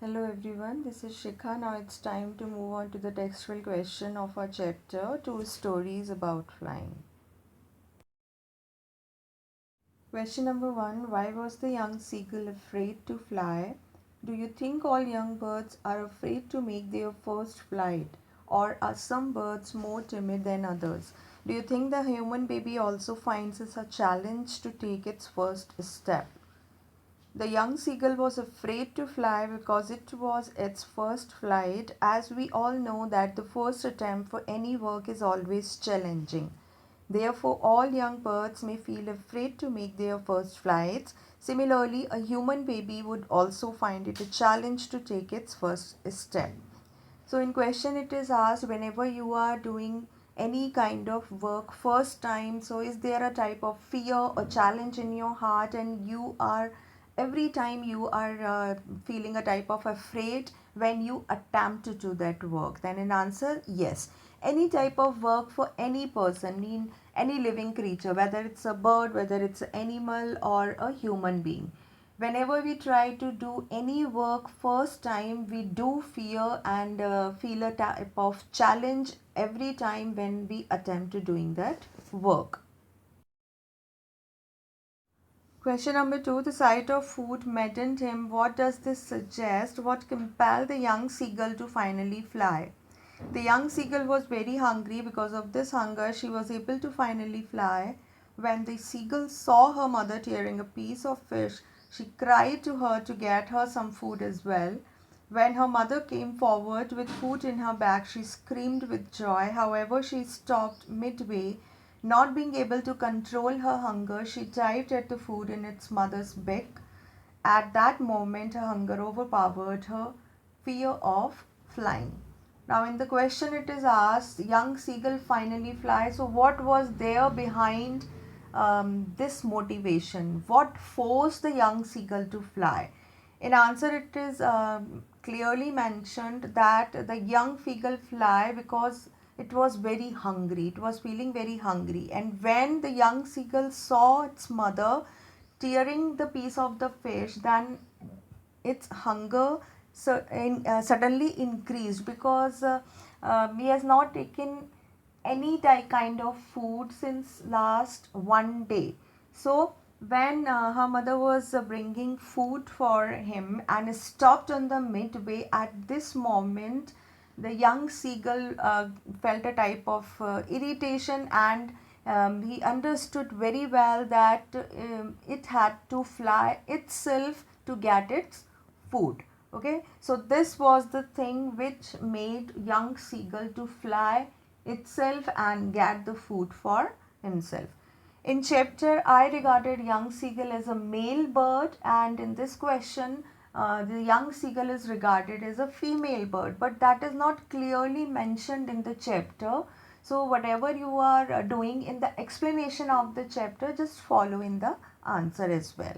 Hello everyone, this is Shikha. Now it's time to move on to the textual question of our chapter, Two Stories About Flying. Question number 1. Why was the young seagull afraid to fly? Do you think all young birds are afraid to make their first flight? Or are some birds more timid than others? Do you think the human baby also finds it a challenge to take its first step? The young seagull was afraid to fly because it was its first flight. As we all know that the first attempt for any work is always challenging. Therefore, all young birds may feel afraid to make their first flights. Similarly, a human baby would also find it a challenge to take its first step. So in question it is asked, whenever you are doing any kind of work first time, so is there a type of fear or challenge in your heart, and you are every time you are feeling a type of afraid when you attempt to do that work? Then in answer, yes. Any type of work for any person, in any living creature, whether it's a bird, whether it's an animal or a human being, whenever we try to do any work first time, we do fear and feel a type of challenge every time when we attempt to doing that work. Question number 2. The sight of food maddened him. What does this suggest? What compelled the young seagull to finally fly? The young seagull was very hungry. Because of this hunger, she was able to finally fly. When the seagull saw her mother tearing a piece of fish, she cried to her to get her some food as well. When her mother came forward with food in her bag, she screamed with joy. However, she stopped midway. Not being able to control her hunger, she dived at the food in its mother's beak. At that moment, her hunger overpowered her fear of flying. Now, in the question, it is asked, young seagull finally flies. So, what was there behind this motivation? What forced the young seagull to fly? In answer, it is clearly mentioned that the young seagull fly because it was very hungry. It was feeling very hungry. And when the young seagull saw its mother tearing the piece of the fish, then its hunger suddenly increased because he has not taken any kind of food since last one day. So when her mother was bringing food for him and stopped on the midway, at this moment the young seagull felt a type of irritation, and he understood very well that it had to fly itself to get its food. Okay, so this was the thing which made young seagull to fly itself and get the food for himself. In chapter, I regarded young seagull as a male bird, and in this question, the young seagull is regarded as a female bird, but that is not clearly mentioned in the chapter. So, whatever you are doing in the explanation of the chapter, just follow in the answer as well.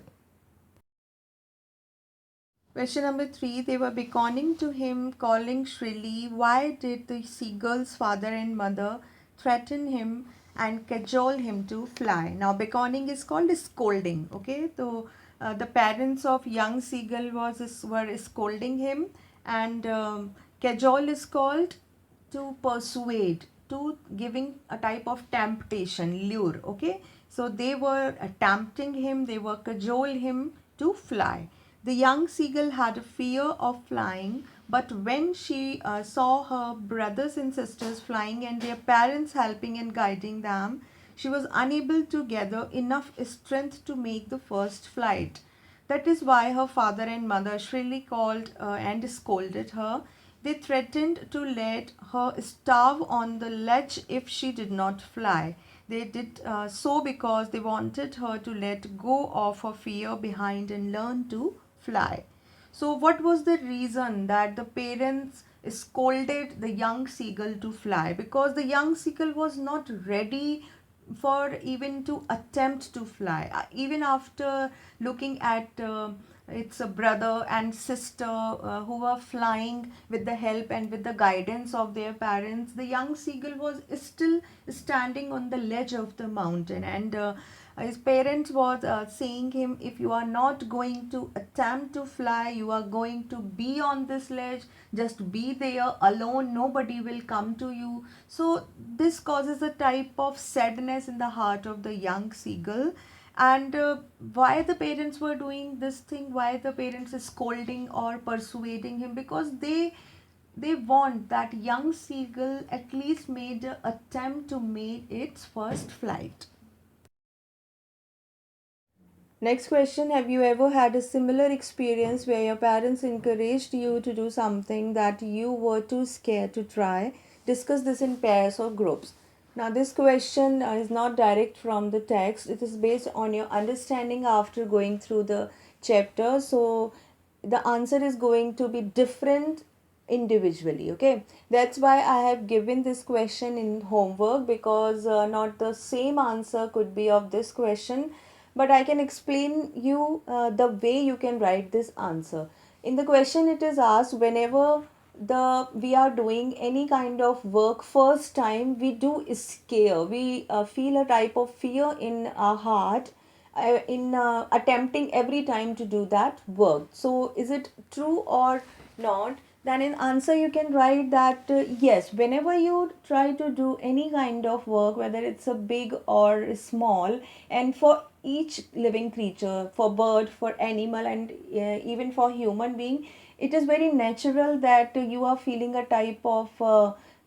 Question number 3. They were beckoning to him, calling shrilly. Why did the seagull's father and mother threaten him and cajole him to fly? Now, beckoning is called scolding. Okay, so the parents of young seagull were scolding him, and cajole is called to persuade, to giving a type of temptation, lure. Okay, so they were tempting him, they were cajole him to fly. The young seagull had a fear of flying, but when she saw her brothers and sisters flying and their parents helping and guiding them, she was unable to gather enough strength to make the first flight. That is why her father and mother shrilly called and scolded her. They threatened to let her starve on the ledge if she did not fly. They did so because they wanted her to let go of her fear behind and learn to fly. So, what was the reason that the parents scolded the young seagull to fly? Because the young seagull was not ready for even to attempt to fly. Even after looking at its brother and sister who were flying with the help and with the guidance of their parents, the young seagull was still standing on the ledge of the mountain, and his parents was saying him, if you are not going to attempt to fly, you are going to be on this ledge, just be there alone, nobody will come to you. So this causes a type of sadness in the heart of the young seagull. And why the parents were doing this thing, why the parents is scolding or persuading him, because they want that young seagull at least made an attempt to make its first flight. Next question. Have you ever had a similar experience where your parents encouraged you to do something that you were too scared to try? Discuss this in pairs or groups. Now, this question is not direct from the text, it is based on your understanding after going through the chapter. So, the answer is going to be different individually. Okay, that's why I have given this question in homework, because not the same answer could be of this question, but I can explain you the way you can write this answer. In the question, it is asked, whenever we are doing any kind of work first time, we do scare, we feel a type of fear in our heart in attempting every time to do that work. So is it true or not? Then in answer you can write that yes, whenever you try to do any kind of work, whether it's a big or small, and for each living creature, for bird, for animal, and even for human being, it is very natural that you are feeling a type of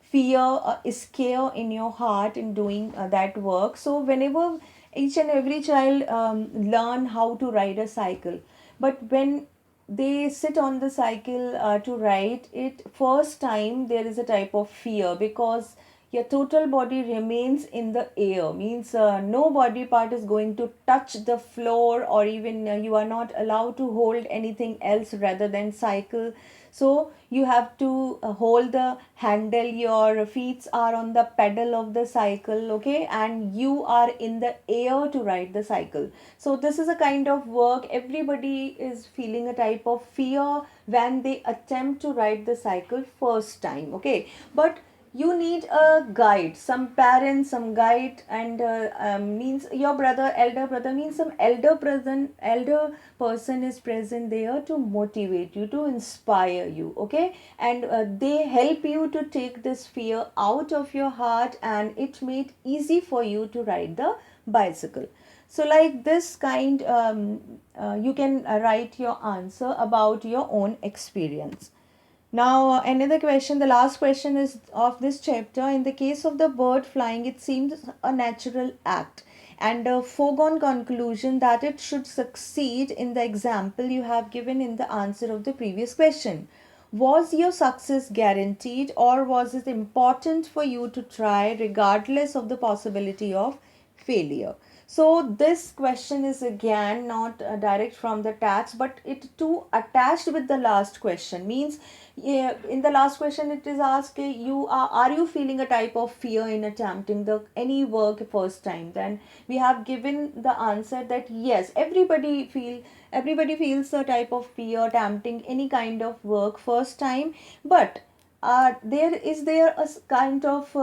fear, scare in your heart in doing that work. So whenever each and every child learn how to ride a cycle, but when they sit on the cycle to ride it first time, there is a type of fear, because your total body remains in the air, means no body part is going to touch the floor, or even you are not allowed to hold anything else rather than cycle. So you have to hold the handle, your feet are on the pedal of the cycle, okay, and you are in the air to ride the cycle. So this is a kind of work everybody is feeling a type of fear when they attempt to ride the cycle first time, okay. But you need a guide, some parents, some guide, and means your brother, elder brother, means some elder person is present there to motivate you, to inspire you, okay. And they help you to take this fear out of your heart, and it made easy for you to ride the bicycle. So like this kind, you can write your answer about your own experience. Now, another question, the last question is of this chapter. In the case of the bird flying, it seems a natural act and a foregone conclusion that it should succeed in the example you have given in the answer of the previous question. Was your success guaranteed, or was it important for you to try regardless of the possibility of failure? So this question is again not direct from the text, but it too attached with the last question, means yeah, in the last question it is asked, you are you feeling a type of fear in attempting the any work first time? Then we have given the answer that yes, everybody feels a type of fear attempting any kind of work first time, but there a kind of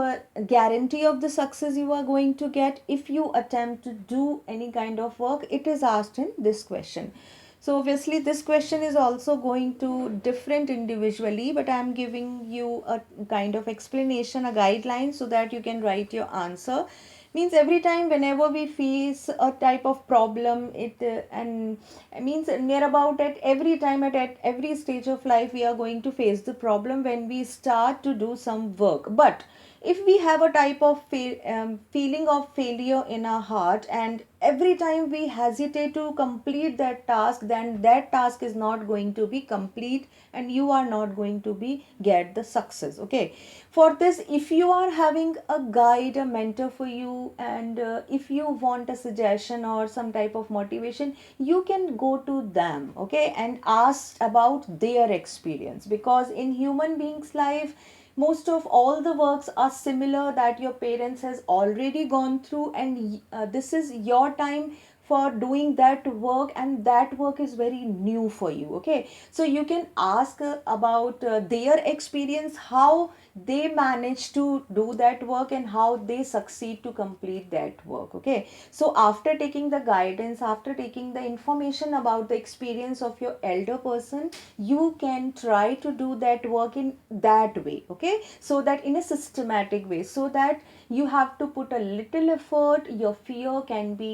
guarantee of the success you are going to get if you attempt to do any kind of work? It is asked in this question. So obviously this question is also going to different individually, but I am giving you a kind of explanation, a guideline, so that you can write your answer. Means every time whenever we face a type of problem, it and means near about at every time at every stage of life we are going to face the problem when we start to do some work. But if we have a type of feeling of failure in our heart, and every time we hesitate to complete that task, then that task is not going to be complete, and you are not going to be get the success, okay. For this, if you are having a guide, a mentor for you, and if you want a suggestion or some type of motivation, you can go to them, okay, and ask about their experience, because in human beings life most of all the works are similar that your parents has already gone through, and this is your time for doing that work, and that work is very new for you. Okay, so you can ask about their experience, how they manage to do that work and how they succeed to complete that work. Okay, so after taking the guidance, after taking the information about the experience of your elder person, you can try to do that work in that way. Okay, so that in a systematic way, so that you have to put a little effort, your fear can be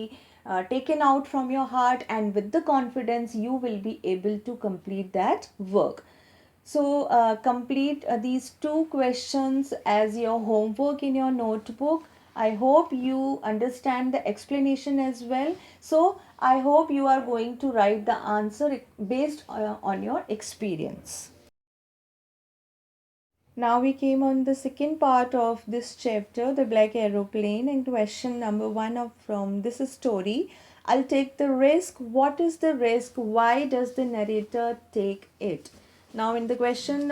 taken out from your heart, and with the confidence you will be able to complete that work. So complete these two questions as your homework in your notebook. I hope you understand the explanation as well. So I hope you are going to write the answer based on your experience. Now we came on the second part of this chapter, the black aeroplane, and question number one of from this story. I'll take the risk. What is the risk? Why does the narrator take it? Now in the question,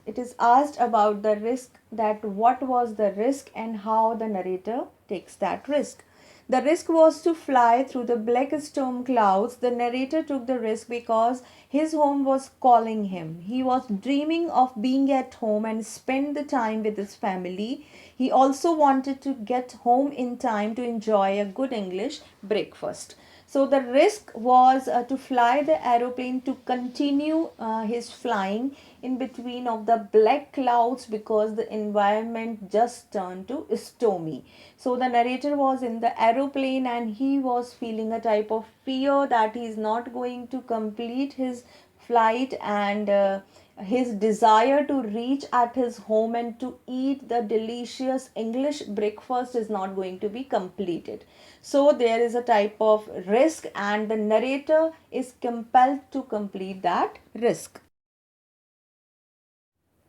it is asked about the risk, that what was the risk and how the narrator takes that risk. The risk was to fly through the black storm clouds. The narrator took the risk because his home was calling him. He was dreaming of being at home and spend the time with his family. He also wanted to get home in time to enjoy a good English breakfast. So the risk was to fly the aeroplane, to continue his flying in between of the black clouds, because the environment just turned to stormy. So the narrator was in the aeroplane and he was feeling a type of fear that he is not going to complete his flight, and his desire to reach at his home and to eat the delicious English breakfast is not going to be completed. So there is a type of risk, and the narrator is compelled to complete that risk.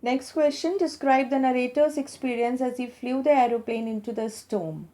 Next question, describe the narrator's experience as he flew the aeroplane into the storm.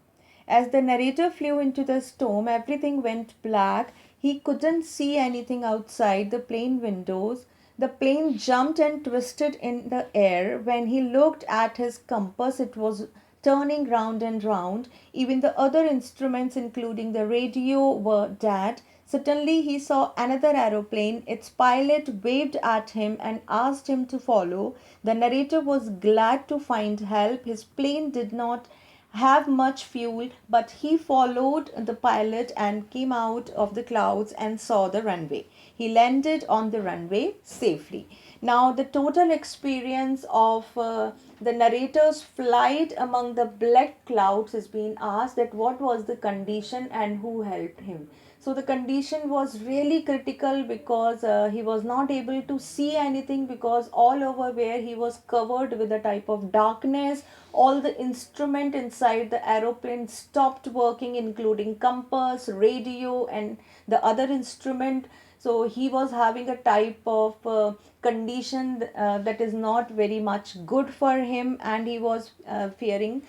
As the narrator flew into the storm, everything went black. He couldn't see anything outside the plane windows. The plane jumped and twisted in the air. When he looked at his compass, it was turning round and round. Even the other instruments, including the radio, were dead. Suddenly, he saw another aeroplane. Its pilot waved at him and asked him to follow. The narrator was glad to find help. His plane did not have much fuel, but he followed the pilot and came out of the clouds and saw the runway. He landed on the runway safely. Now, the total experience of the narrator's flight among the black clouds is being asked, that what was the condition and who helped him. So the condition was really critical, because he was not able to see anything, because all over where he was covered with a type of darkness. All the instrument inside the aeroplane stopped working, including compass, radio, and the other instrument. So he was having a type of condition that is not very much good for him, and he was fearing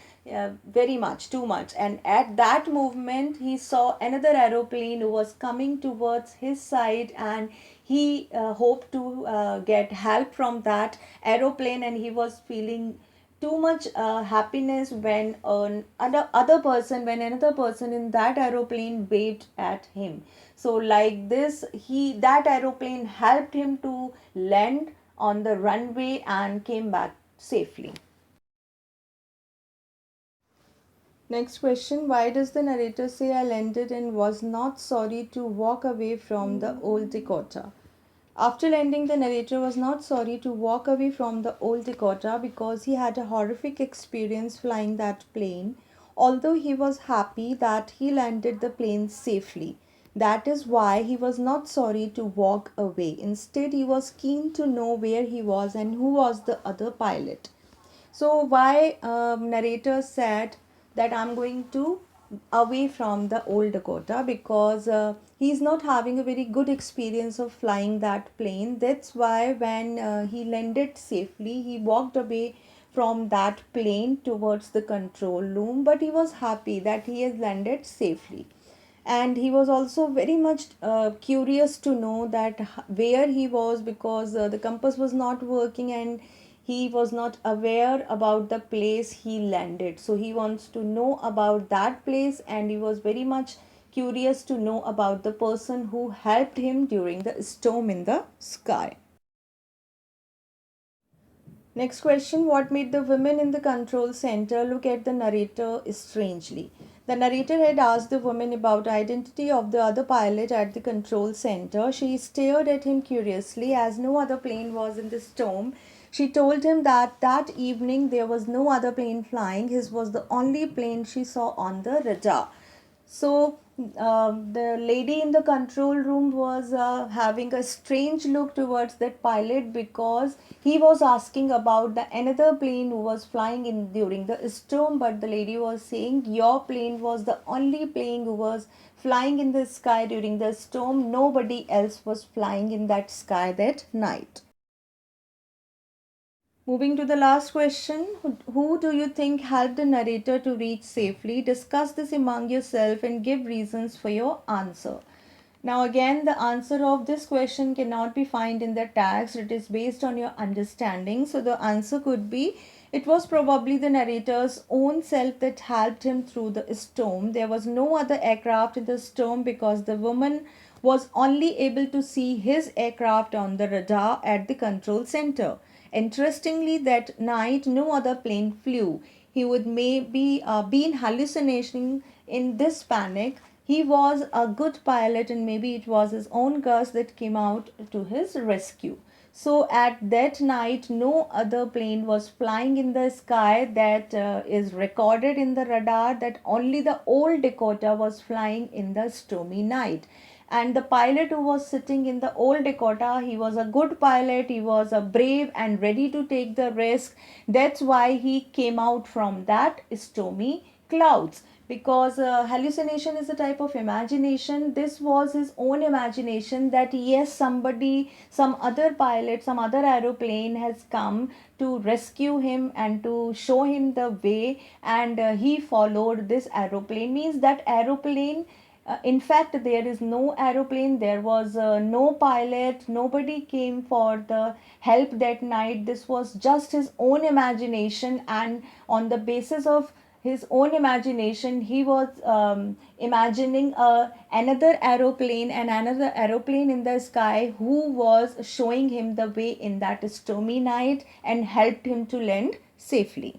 very much, too much. And at that movement, he saw another aeroplane who was coming towards his side, and he hoped to get help from that aeroplane, and he was feeling too much happiness when another person in that aeroplane waved at him. So like this, that aeroplane helped him to land on the runway and came back safely. Next question, why does the narrator say I landed and was not sorry to walk away from the old Dakota? After landing, the narrator was not sorry to walk away from the old Dakota because he had a horrific experience flying that plane, although he was happy that he landed the plane safely. That is why he was not sorry to walk away. Instead, he was keen to know where he was and who was the other pilot. So why narrator said that I'm going to away from the old Dakota, because he's not having a very good experience of flying that plane. That's why when he landed safely, he walked away from that plane towards the control room, but he was happy that he has landed safely. And he was also very much curious to know that where he was, because the compass was not working and he was not aware about the place he landed. So he wants to know about that place, and he was very much curious to know about the person who helped him during the storm in the sky. Next question. What made the women in the control center look at the narrator strangely? The narrator had asked the woman about identity of the other pilot at the control center. She stared at him curiously as no other plane was in the storm. She told him that that evening there was no other plane flying. His was the only plane she saw on the radar. So the lady in the control room was having a strange look towards that pilot because he was asking about the another plane who was flying in during the storm, but the lady was saying your plane was the only plane who was flying in the sky during the storm. Nobody else was flying in that sky that night. Moving to the last question, who do you think helped the narrator to reach safely? Discuss this among yourself and give reasons for your answer. Now again, the answer of this question cannot be found in the text. It is based on your understanding. So the answer could be, it was probably the narrator's own self that helped him through the storm. There was no other aircraft in the storm because the woman was only able to see his aircraft on the radar at the control center. Interestingly, that night no other plane flew. He would maybe be in hallucination in this panic. He was a good pilot, and maybe it was his own gust that came out to his rescue. So at that night, no other plane was flying in the sky. That is recorded in the radar, that only the old Dakota was flying in the stormy night. And the pilot who was sitting in the old Dakota, he was a good pilot, he was a brave and ready to take the risk. That's why he came out from that stormy clouds, because hallucination is a type of imagination. This was his own imagination, that yes, somebody, some other pilot, some other aeroplane has come to rescue him and to show him the way, and he followed this aeroplane. Means that aeroplane, in fact, there is no aeroplane, there was no pilot, nobody came for the help that night. This was just his own imagination, and on the basis of his own imagination, he was imagining another aeroplane and another aeroplane in the sky who was showing him the way in that stormy night and helped him to land safely.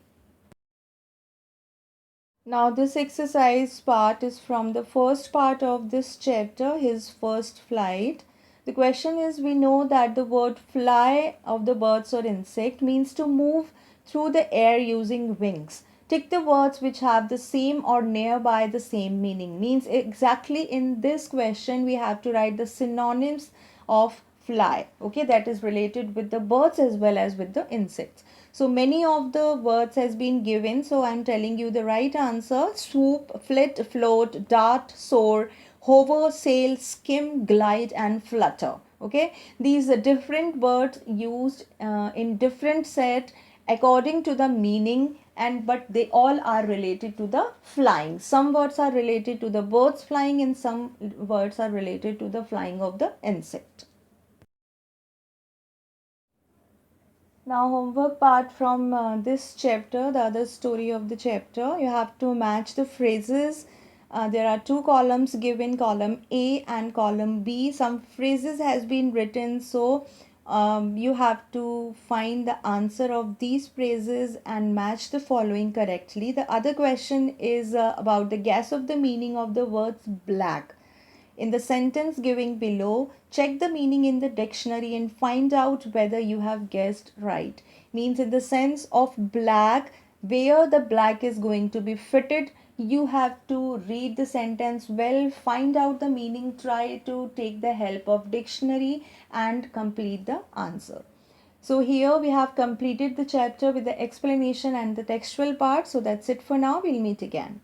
Now, this exercise part is from the first part of this chapter, his first flight. The question is, we know that the word fly of the birds or insect means to move through the air using wings. Tick the words which have the same or nearby the same meaning. Means exactly in this question we have to write the synonyms of fly. Okay, that is related with the birds as well as with the insects. So many of the words has been given. So I'm telling you the right answer: swoop, flit, float, dart, soar, hover, sail, skim, glide, and flutter. Okay, these are different words used in different set according to the meaning, and but they all are related to the flying. Some words are related to the birds flying, and some words are related to the flying of the insect. Now, homework part from this chapter, the other story of the chapter, you have to match the phrases. There are two columns given, column A and column B. Some phrases has been written, so you have to find the answer of these phrases and match the following correctly. The other question is about the guess of the meaning of the words black. In the sentence giving below, check the meaning in the dictionary and find out whether you have guessed right. Means in the sense of black, where the black is going to be fitted, you have to read the sentence well, find out the meaning, try to take the help of dictionary and complete the answer. So here we have completed the chapter with the explanation and the textual part. So that's it for now. We'll meet again.